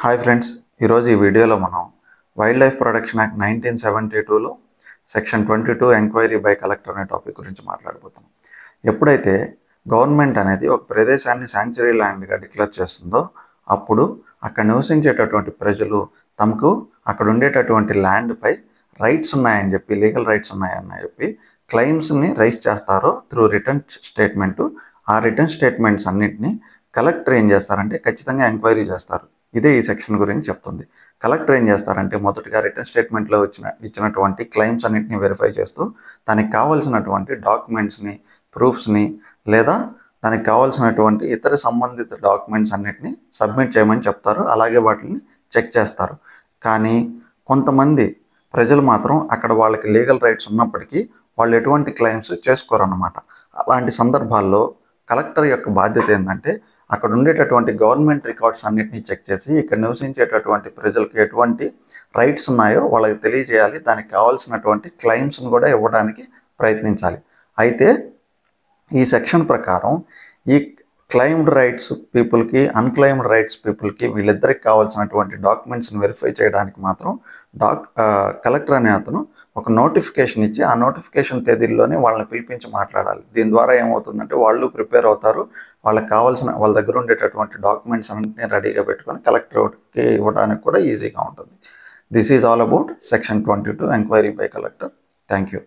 Hi friends, ఈరోజు ఈ వీడియోలో మనం వైల్డ్ లైఫ్ ప్రొటెక్షన్ యాక్ట్ 1972లో సెక్షన్ 22 ఎంక్వైరీ బై కలెక్టర్ అనే టాపిక్ గురించి మాట్లాడబోతున్నాం. ఎప్పుడైతే గవర్నమెంట్ అనేది ఒక ప్రదేశాన్ని శాంక్చురీ ల్యాండ్గా డిక్లేర్ చేస్తుందో అప్పుడు అక్కడ నివసించేటటువంటి ప్రజలు తమకు అక్కడ ఉండేటటువంటి ల్యాండ్పై రైట్స్ ఉన్నాయని చెప్పి, లీగల్ రైట్స్ ఉన్నాయని చెప్పి క్లెయిమ్స్ని రైజ్ చేస్తారో త్రూ రిటర్న్ స్టేట్మెంటు. ఆ రిటర్న్ స్టేట్మెంట్స్ అన్నింటినీ కలెక్టర్ ఏం చేస్తారంటే ఖచ్చితంగా ఎంక్వైరీ చేస్తారు. ఇదే ఈ సెక్షన్ గురించి చెప్తుంది. కలెక్టర్ ఏం చేస్తారంటే మొదటగా రిటర్న్ స్టేట్మెంట్లో ఇచ్చినటువంటి క్లెయిమ్స్ అన్నింటినీ వెరిఫై చేస్తూ దానికి కావాల్సినటువంటి డాక్యుమెంట్స్ని, ప్రూఫ్స్ని లేదా దానికి కావాల్సినటువంటి ఇతర సంబంధిత డాక్యుమెంట్స్ అన్నింటినీ సబ్మిట్ చేయమని చెప్తారు. అలాగే వాటిని చెక్ చేస్తారు. కానీ కొంతమంది ప్రజలు మాత్రం అక్కడ వాళ్ళకి లీగల్ రైట్స్ ఉన్నప్పటికీ వాళ్ళు ఎటువంటి క్లెయిమ్స్ చేసుకోరన్నమాట. అలాంటి సందర్భాల్లో కలెక్టర్ యొక్క బాధ్యత ఏంటంటే అక్కడ ఉండేటటువంటి గవర్నమెంట్ రికార్డ్స్ అన్నిటినీ చెక్ చేసి ఇక్కడ నివసించేటటువంటి ప్రజలకు ఎటువంటి రైట్స్ ఉన్నాయో వాళ్ళకి తెలియజేయాలి. దానికి కావాల్సినటువంటి క్లెయిమ్స్ను కూడా ఇవ్వడానికి ప్రయత్నించాలి. అయితే ఈ సెక్షన్ ప్రకారం ఈ క్లెయిమ్డ్ రైట్స్ పీపుల్కి, అన్క్లెయిమ్డ్ రైట్స్ పీపుల్కి వీళ్ళిద్దరికి కావాల్సినటువంటి డాక్యుమెంట్స్ని వెరిఫై చేయడానికి మాత్రం కలెక్టర్ అనే అతను ఒక నోటిఫికేషన్ ఇచ్చి ఆ నోటిఫికేషన్ తేదీల్లోనే వాళ్ళని పిలిపించి మాట్లాడాలి. దీని ద్వారా ఏమవుతుందంటే వాళ్ళు ప్రిపేర్ అవుతారు. వాళ్ళకి కావాల్సిన వాళ్ళ దగ్గర ఉండేటటువంటి డాక్యుమెంట్స్ అన్నింటినీ రెడీగా పెట్టుకొని కలెక్టర్కి ఇవ్వడానికి కూడా ఈజీగా ఉంటుంది. This is all about section 22 enquiry by collector. Thank you.